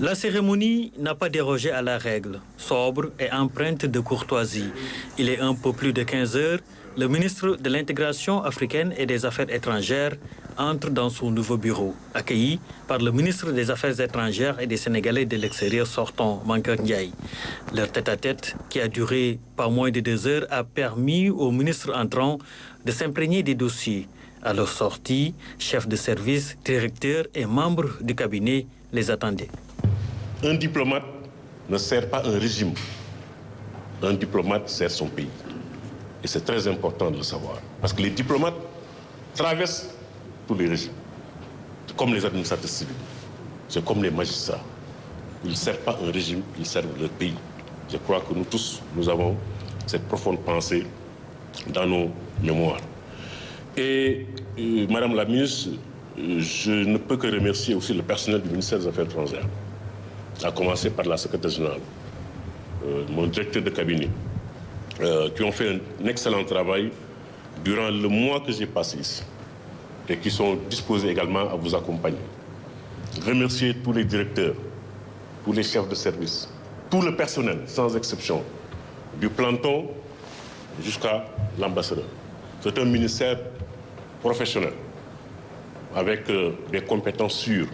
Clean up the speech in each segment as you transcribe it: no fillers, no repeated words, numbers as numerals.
La cérémonie n'a pas dérogé à la règle, sobre et empreinte de courtoisie. Il est un peu plus de 15 heures. Le ministre de l'Intégration africaine et des Affaires étrangères entre dans son nouveau bureau, accueilli par le ministre des Affaires étrangères et des Sénégalais de l'extérieur sortant, Mankeur Ndiaye. Leur tête-à-tête, qui a duré pas moins de 2 heures, a permis au ministre entrant de s'imprégner des dossiers. À leur sortie, chefs de service, directeurs et membres du cabinet les attendaient. Un diplomate ne sert pas un régime. Un diplomate sert son pays. Et c'est très important de le savoir. Parce que les diplomates traversent tous les régimes. C'est comme les administrateurs civils. C'est comme les magistrats. Ils ne servent pas un régime, ils servent leur pays. Je crois que nous tous, nous avons cette profonde pensée dans nos mémoires. Et Madame la ministre, je ne peux que remercier aussi le personnel du ministère des Affaires étrangères, à commencer par la secrétaire générale, mon directeur de cabinet, qui ont fait un excellent travail durant le mois que j'ai passé ici et qui sont disposés également à vous accompagner. Remercier tous les directeurs, tous les chefs de service, tout le personnel, sans exception, du planton jusqu'à l'ambassadeur. C'est un ministère professionnel, avec des compétences sûres,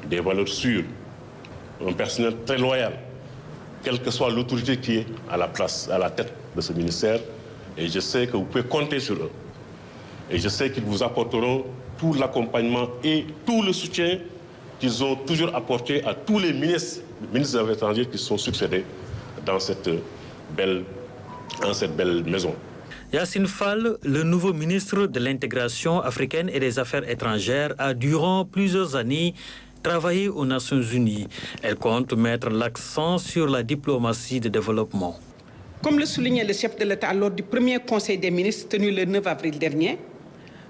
des valeurs sûres, un personnel très loyal, quelle que soit l'autorité qui est à la place, à la tête de ce ministère. Et je sais que vous pouvez compter sur eux. Et je sais qu'ils vous apporteront tout l'accompagnement et tout le soutien qu'ils ont toujours apporté à tous les ministres des Affaires étrangères qui se sont succédés dans cette belle maison. Yassine Fall, le nouveau ministre de l'Intégration africaine et des Affaires étrangères, a durant plusieurs années travaillé aux Nations Unies. Elle compte mettre l'accent sur la diplomatie de développement. Comme le soulignait le chef de l'État lors du premier Conseil des ministres tenu le 9 avril dernier,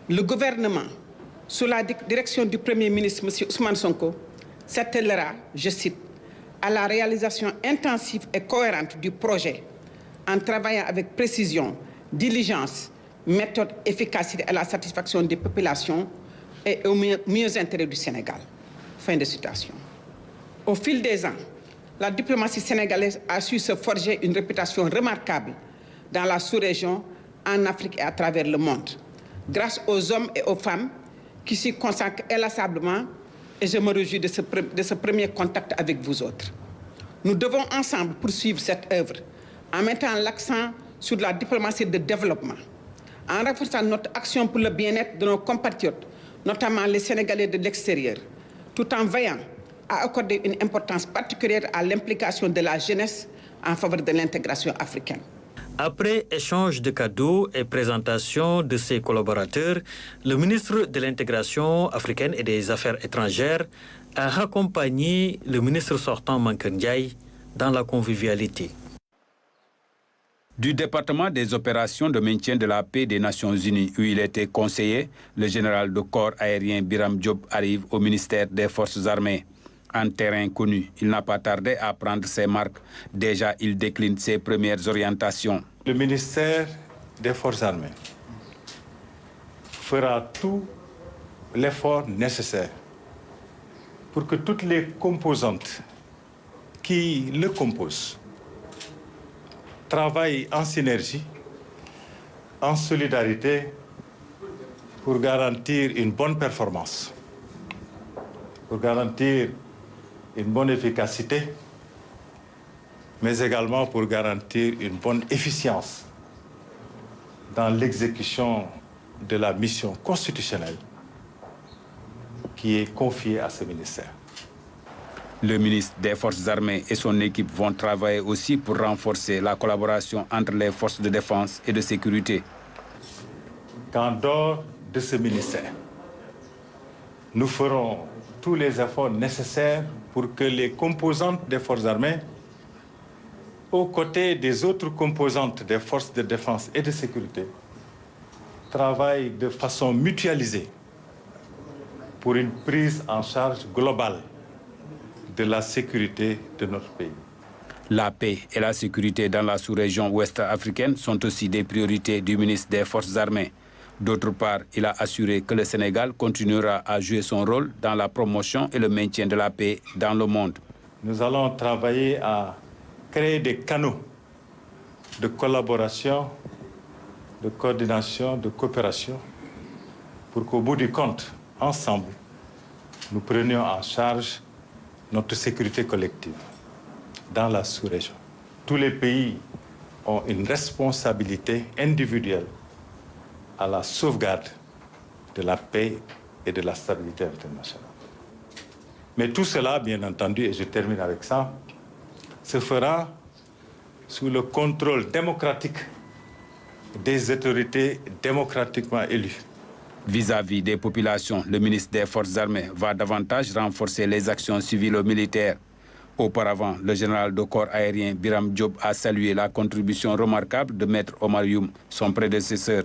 le gouvernement, sous la direction du Premier ministre M. Ousmane Sonko, s'attellera, je cite, à la réalisation intensive et cohérente du projet en travaillant avec précision, diligence, méthode, efficacité à la satisfaction des populations et au mieux intérêt du Sénégal. Fin de citation. Au fil des ans, la diplomatie sénégalaise a su se forger une réputation remarquable dans la sous-région, en Afrique et à travers le monde, grâce aux hommes et aux femmes qui s'y consacrent inlassablement, et je me réjouis de ce premier contact avec vous autres. Nous devons ensemble poursuivre cette œuvre en mettant l'accent sur la diplomatie de développement, en renforçant notre action pour le bien-être de nos compatriotes, notamment les Sénégalais de l'extérieur, tout en veillant à accorder une importance particulière à l'implication de la jeunesse en faveur de l'intégration africaine. Après échange de cadeaux et présentation de ses collaborateurs, le ministre de l'Intégration africaine et des Affaires étrangères a accompagné le ministre sortant Mankeur Ndiaye dans la convivialité. Du département des opérations de maintien de la paix des Nations Unies, où il était conseiller, le général de corps aérien Biram Diop arrive au ministère des Forces armées. En terrain connu, il n'a pas tardé à prendre ses marques. Déjà, il décline ses premières orientations. Le ministère des Forces armées fera tout l'effort nécessaire pour que toutes les composantes qui le composent travaillent en synergie, en solidarité, pour garantir une bonne performance, pour garantir une bonne efficacité, mais également pour garantir une bonne efficience dans l'exécution de la mission constitutionnelle qui est confiée à ce ministère. Le ministre des Forces armées et son équipe vont travailler aussi pour renforcer la collaboration entre les forces de défense et de sécurité. Qu'en dehors de ce ministère, nous ferons tous les efforts nécessaires pour que les composantes des forces armées, aux côtés des autres composantes des forces de défense et de sécurité, travaillent de façon mutualisée pour une prise en charge globale de la sécurité de notre pays. La paix et la sécurité dans la sous-région ouest africaine sont aussi des priorités du ministre des Forces armées. D'autre part, il a assuré que le Sénégal continuera à jouer son rôle dans la promotion et le maintien de la paix dans le monde. Nous allons travailler à créer des canaux de collaboration, de coordination, de coopération, pour qu'au bout du compte, ensemble, nous prenions en charge notre sécurité collective dans la sous-région. Tous les pays ont une responsabilité individuelle à la sauvegarde de la paix et de la stabilité internationale. Mais tout cela, bien entendu, et je termine avec ça, se fera sous le contrôle démocratique des autorités démocratiquement élues. Vis-à-vis des populations, le ministre des Forces armées va davantage renforcer les actions civilo-militaires. Auparavant, le général de corps aérien Biram Diop a salué la contribution remarquable de Maître Omar Youm, son prédécesseur.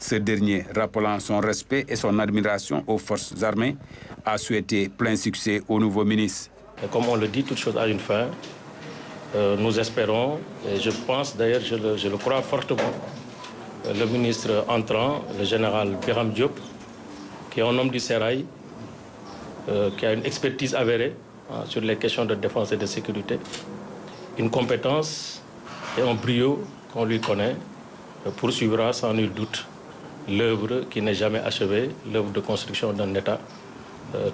Ce dernier, rappelant son respect et son admiration aux forces armées, a souhaité plein succès au nouveau ministre. Et comme on le dit, toute chose a une fin. Nous espérons, et je pense d'ailleurs, je le crois fortement, le ministre entrant, le général Biram Diop, qui est un homme du Sérail, qui a une expertise avérée sur les questions de défense et de sécurité, une compétence et un brio qu'on lui connaît, poursuivra sans nul doute l'œuvre qui n'est jamais achevée, l'œuvre de construction d'un État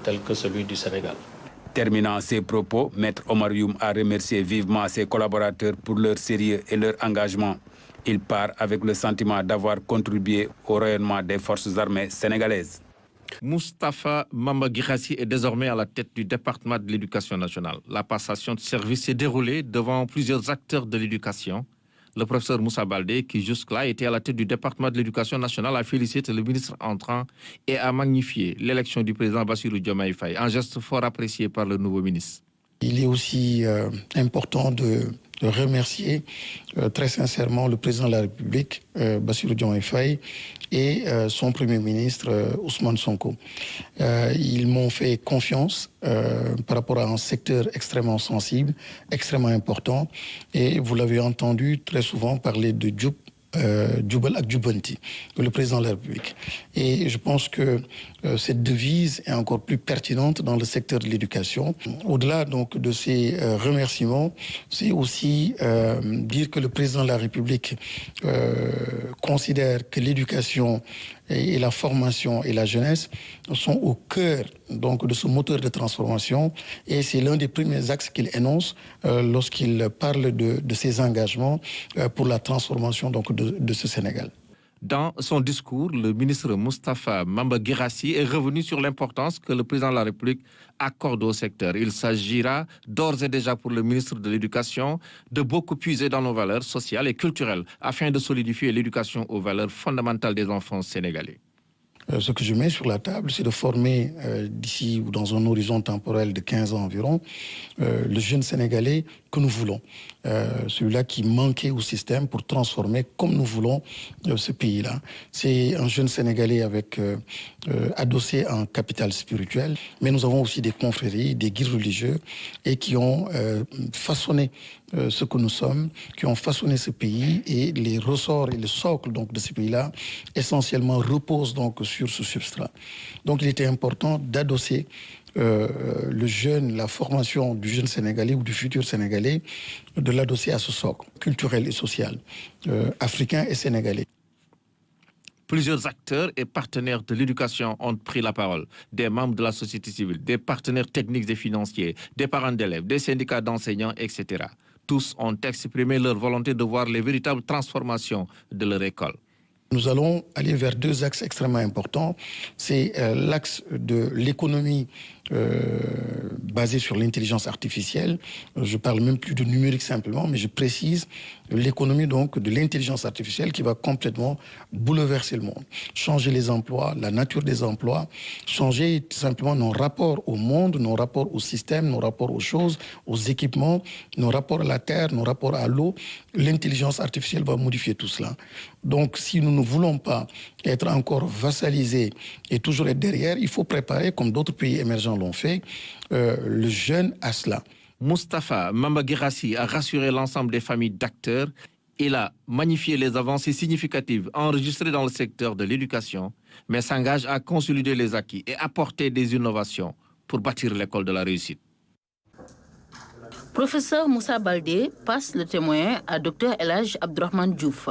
tel que celui du Sénégal. Terminant ses propos, Maître Omar Youm a remercié vivement ses collaborateurs pour leur sérieux et leur engagement. Il part avec le sentiment d'avoir contribué au rayonnement des forces armées sénégalaises. Moustapha Mamba Guirassy est désormais à la tête du département de l'éducation nationale. La passation de service s'est déroulée devant plusieurs acteurs de l'éducation. Le professeur Moussa Baldé, qui jusque-là était à la tête du département de l'éducation nationale, a félicité le ministre entrant et a magnifié l'élection du président Bassirou Diomaye Faye, un geste fort apprécié par le nouveau ministre. Il est aussi important de remercier très sincèrement le président de la République, Bassirou Diomaye Faye, et son premier ministre, Ousmane Sonko. Ils m'ont fait confiance par rapport à un secteur extrêmement sensible, extrêmement important. Et vous l'avez entendu très souvent parler de Djoubal Akdjoubanti, le président de la République. Et je pense que cette devise est encore plus pertinente dans le secteur de l'éducation. Au-delà donc de ces remerciements, c'est aussi dire que le président de la République considère que l'éducation et la formation et la jeunesse sont au cœur donc de ce moteur de transformation, et c'est l'un des premiers axes qu'il énonce lorsqu'il parle de ses engagements pour la transformation donc de ce Sénégal. Dans son discours, le ministre Moustapha Mamba Guirassy est revenu sur l'importance que le président de la République accorde au secteur. Il s'agira d'ores et déjà pour le ministre de l'Éducation de beaucoup puiser dans nos valeurs sociales et culturelles afin de solidifier l'éducation aux valeurs fondamentales des enfants sénégalais. Ce que je mets sur la table, c'est de former d'ici ou dans un horizon temporel de 15 ans environ, le jeune Sénégalais que nous voulons. Celui-là qui manquait au système pour transformer comme nous voulons ce pays-là. C'est un jeune Sénégalais avec adossé un capital spirituel, mais nous avons aussi des confréries, des guides religieux, et qui ont façonné ce que nous sommes, qui ont façonné ce pays, et les ressorts et le socle donc de ce pays-là essentiellement reposent donc sur ce substrat. Donc il était important d'adosser le jeune, la formation du jeune Sénégalais ou du futur Sénégalais, de l'adosser à ce socle culturel et social, africain et sénégalais. Plusieurs acteurs et partenaires de l'éducation ont pris la parole. Des membres de la société civile, des partenaires techniques et financiers, des parents d'élèves, des syndicats d'enseignants, etc. Tous ont exprimé leur volonté de voir les véritables transformations de leur école. Nous allons aller vers deux axes extrêmement importants. C'est l'axe de l'économie basée sur l'intelligence artificielle. Je parle même plus de numérique simplement, mais je précise l'économie donc de l'intelligence artificielle qui va complètement bouleverser le monde. Changer les emplois, la nature des emplois, changer tout simplement nos rapports au monde, nos rapports au système, nos rapports aux choses, aux équipements, nos rapports à la terre, nos rapports à l'eau. L'intelligence artificielle va modifier tout cela. Donc si nous ne voulons pas être encore vassalisés et toujours être derrière, il faut préparer, comme d'autres pays émergents l'ont fait, le jeune à cela. Moustapha Mamba Guirassy a rassuré l'ensemble des familles d'acteurs Il a magnifié les avancées significatives enregistrées dans le secteur de l'éducation, mais s'engage à consolider les acquis et apporter des innovations pour bâtir l'école de la réussite. Professeur Moussa Baldé passe le témoin à Dr El Hadj Abdourahmane Diouf.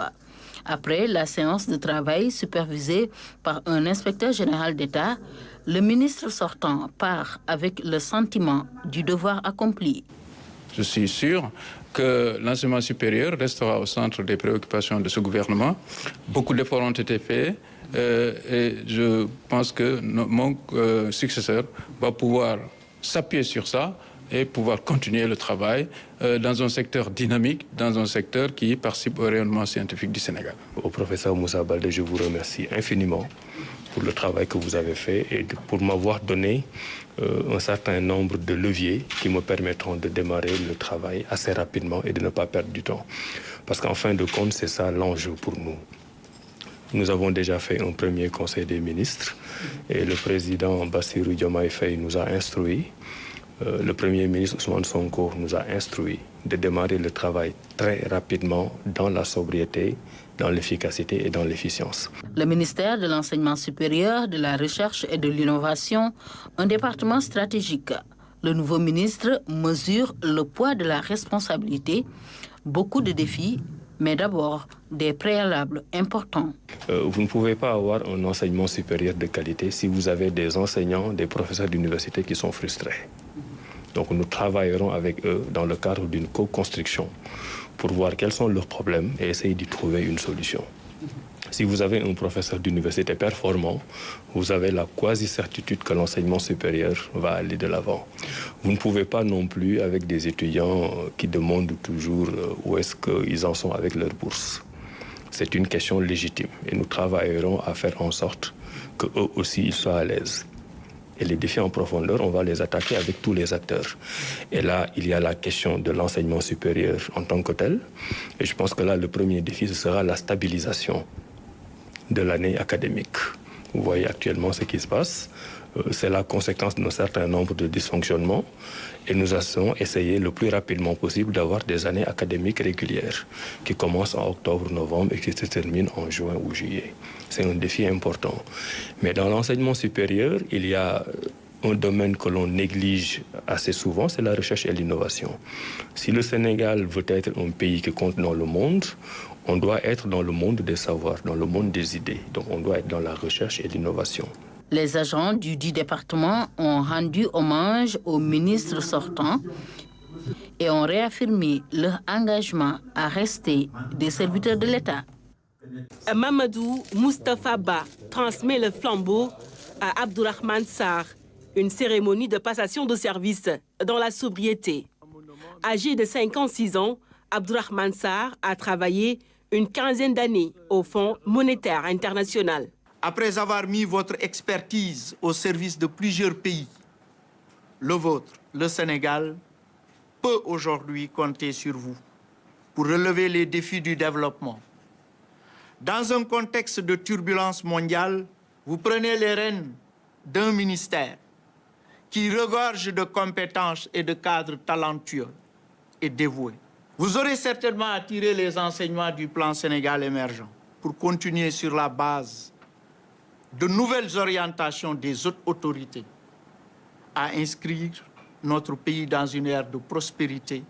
Après la séance de travail supervisée par un inspecteur général d'État, le ministre sortant part avec le sentiment du devoir accompli. Je suis sûr que l'enseignement supérieur restera au centre des préoccupations de ce gouvernement. Beaucoup d'efforts ont été faits et je pense que mon successeur va pouvoir s'appuyer sur ça et pouvoir continuer le travail dans un secteur dynamique, dans un secteur qui participe au rayonnement scientifique du Sénégal. Au professeur Moussa Baldé, je vous remercie infiniment pour le travail que vous avez fait et pour m'avoir donné un certain nombre de leviers qui me permettront de démarrer le travail assez rapidement et de ne pas perdre du temps. Parce qu'en fin de compte, c'est ça l'enjeu pour nous. Nous avons déjà fait un premier conseil des ministres et le président Bassirou Diomaye Faye nous a instruit. Le Premier ministre Ousmane Sonko nous a instruit de démarrer le travail très rapidement dans la sobriété, dans l'efficacité et dans l'efficience. Le ministère de l'Enseignement supérieur, de la Recherche et de l'Innovation, un département stratégique. Le nouveau ministre mesure le poids de la responsabilité, beaucoup de défis, mais d'abord des préalables importants. Vous ne pouvez pas avoir un enseignement supérieur de qualité si vous avez des enseignants, des professeurs d'université qui sont frustrés. Donc nous travaillerons avec eux dans le cadre d'une co-construction pour voir quels sont leurs problèmes et essayer d'y trouver une solution. Si vous avez un professeur d'université performant, vous avez la quasi-certitude que l'enseignement supérieur va aller de l'avant. Vous ne pouvez pas non plus avec des étudiants qui demandent toujours où est-ce qu'ils en sont avec leur bourse. C'est une question légitime et nous travaillerons à faire en sorte qu'eux aussi ils soient à l'aise. Et les défis en profondeur, on va les attaquer avec tous les acteurs. Et là, il y a la question de l'enseignement supérieur en tant que tel. Et je pense que là, le premier défi, ce sera la stabilisation de l'année académique. Vous voyez actuellement ce qui se passe. C'est la conséquence d'un certain nombre de dysfonctionnements. Et nous allons essayer le plus rapidement possible d'avoir des années académiques régulières qui commencent en octobre, novembre et qui se terminent en juin ou juillet. C'est un défi important. Mais dans l'enseignement supérieur, il y a un domaine que l'on néglige assez souvent, c'est la recherche et l'innovation. Si le Sénégal veut être un pays qui compte dans le monde, on doit être dans le monde des savoirs, dans le monde des idées. Donc on doit être dans la recherche et l'innovation. Les agents du dit département ont rendu hommage au ministre sortant et ont réaffirmé leur engagement à rester des serviteurs de l'État. Mamadou Moustapha Ba transmet le flambeau à Abdourahmane Sarr, une cérémonie de passation de service dans la sobriété. Âgé de 56 ans, Abdourahmane Sarr a travaillé une quinzaine d'années au Fonds monétaire international. Après avoir mis votre expertise au service de plusieurs pays, le vôtre, le Sénégal, peut aujourd'hui compter sur vous pour relever les défis du développement. Dans un contexte de turbulence mondiale, vous prenez les rênes d'un ministère qui regorge de compétences et de cadres talentueux et dévoués. Vous aurez certainement à tirer les enseignements du plan Sénégal émergent pour continuer sur la base de nouvelles orientations des autres autorités à inscrire notre pays dans une ère de prospérité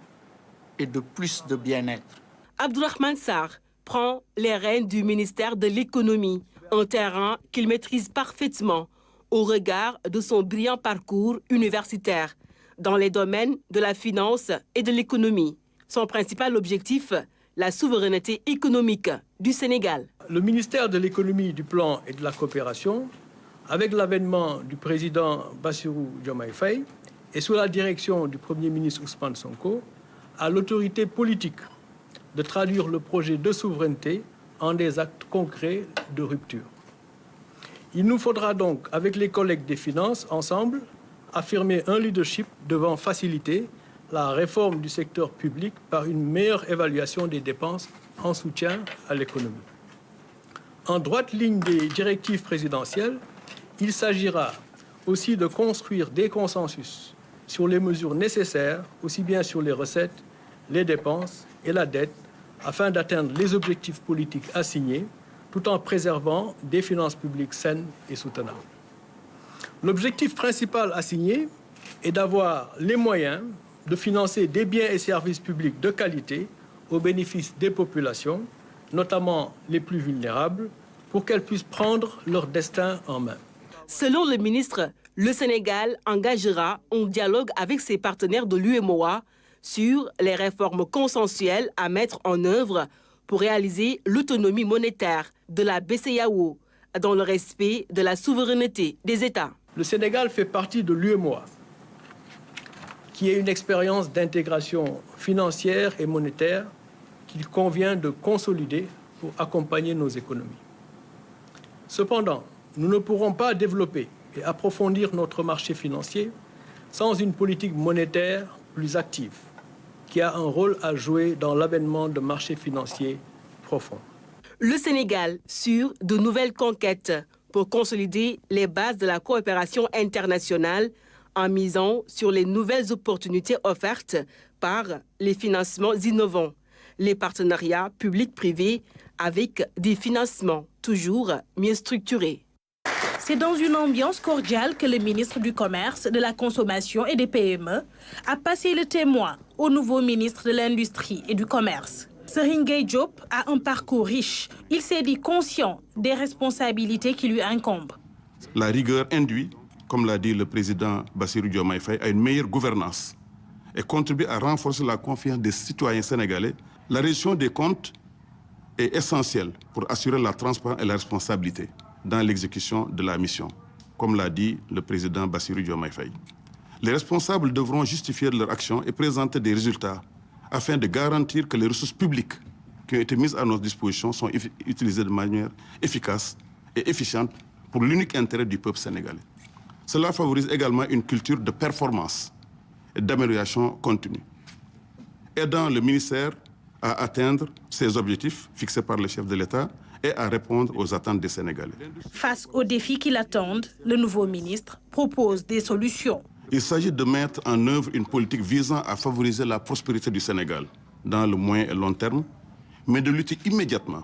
et de plus de bien-être. Abdourahmane Sarr prend les rênes du ministère de l'économie, un terrain qu'il maîtrise parfaitement au regard de son brillant parcours universitaire dans les domaines de la finance et de l'économie. Son principal objectif, la souveraineté économique du Sénégal. Le ministère de l'économie, du plan et de la coopération, avec l'avènement du président Bassirou Diomaye Faye et sous la direction du Premier ministre Ousmane Sonko, a l'autorité politique de traduire le projet de souveraineté en des actes concrets de rupture. Il nous faudra donc, avec les collègues des finances, ensemble, affirmer un leadership devant faciliter la réforme du secteur public par une meilleure évaluation des dépenses en soutien à l'économie. En droite ligne des directives présidentielles, il s'agira aussi de construire des consensus sur les mesures nécessaires, aussi bien sur les recettes, les dépenses et la dette, afin d'atteindre les objectifs politiques assignés tout en préservant des finances publiques saines et soutenables. L'objectif principal assigné est d'avoir les moyens de financer des biens et services publics de qualité au bénéfice des populations, notamment les plus vulnérables, pour qu'elles puissent prendre leur destin en main. Selon le ministre, le Sénégal engagera un dialogue avec ses partenaires de l'UEMOA sur les réformes consensuelles à mettre en œuvre pour réaliser l'autonomie monétaire de la BCEAO dans le respect de la souveraineté des États. Le Sénégal fait partie de l'UEMOA, qui est une expérience d'intégration financière et monétaire qu'il convient de consolider pour accompagner nos économies. Cependant, nous ne pourrons pas développer et approfondir notre marché financier sans une politique monétaire plus active, qui a un rôle à jouer dans l'avènement de marchés financiers profonds. Le Sénégal sur de nouvelles conquêtes pour consolider les bases de la coopération internationale en misant sur les nouvelles opportunités offertes par les financements innovants, les partenariats publics-privés avec des financements toujours mieux structurés. C'est dans une ambiance cordiale que le ministre du Commerce, de la Consommation et des PME a passé le témoin au nouveau ministre de l'Industrie et du Commerce. Serigne Gueye Diop a un parcours riche. Il s'est dit conscient des responsabilités qui lui incombent. La rigueur induit, comme l'a dit le président Bassirou Diomaye Faye, à une meilleure gouvernance et contribue à renforcer la confiance des citoyens sénégalais. La reddition des comptes est essentielle pour assurer la transparence et la responsabilité dans l'exécution de la mission, comme l'a dit le président Bassirou Diomaye Faye. Les responsables devront justifier de leur action et présenter des résultats afin de garantir que les ressources publiques qui ont été mises à notre disposition sont utilisées de manière efficace et efficiente pour l'unique intérêt du peuple sénégalais. Cela favorise également une culture de performance et d'amélioration continue, aidant le ministère à atteindre ses objectifs fixés par le chef de l'État et à répondre aux attentes des Sénégalais. Face aux défis qui l'attendent, le nouveau ministre propose des solutions. Il s'agit de mettre en œuvre une politique visant à favoriser la prospérité du Sénégal dans le moyen et long terme, mais de lutter immédiatement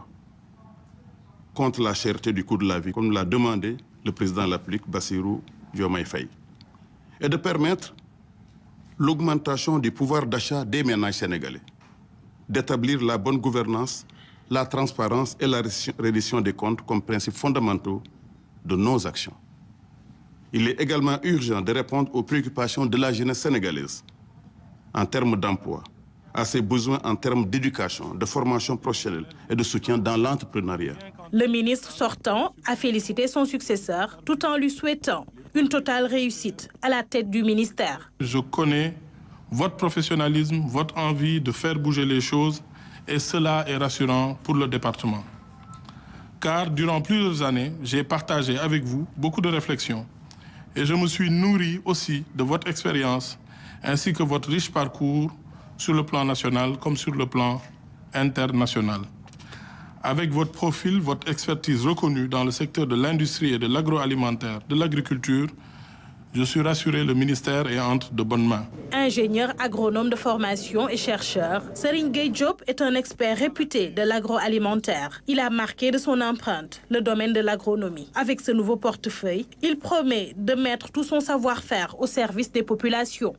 contre la cherté du coût de la vie, comme l'a demandé le président de la République, Bassirou Diomaye Faye, et de permettre l'augmentation du pouvoir d'achat des ménages sénégalais, d'établir la bonne gouvernance, la transparence et la reddition des comptes comme principes fondamentaux de nos actions. Il est également urgent de répondre aux préoccupations de la jeunesse sénégalaise en termes d'emploi, à ses besoins en termes d'éducation, de formation professionnelle et de soutien dans l'entrepreneuriat. Le ministre sortant a félicité son successeur tout en lui souhaitant une totale réussite à la tête du ministère. Je connais votre professionnalisme, votre envie de faire bouger les choses et cela est rassurant pour le département. Car durant plusieurs années, j'ai partagé avec vous beaucoup de réflexions et je me suis nourri aussi de votre expérience ainsi que votre riche parcours sur le plan national comme sur le plan international. Avec votre profil, votre expertise reconnue dans le secteur de l'industrie et de l'agroalimentaire, de l'agriculture, je suis rassuré, le ministère est entre de bonnes mains. Ingénieur agronome de formation et chercheur, Serigne Gueye Diop est un expert réputé de l'agroalimentaire. Il a marqué de son empreinte le domaine de l'agronomie. Avec ce nouveau portefeuille, il promet de mettre tout son savoir-faire au service des populations.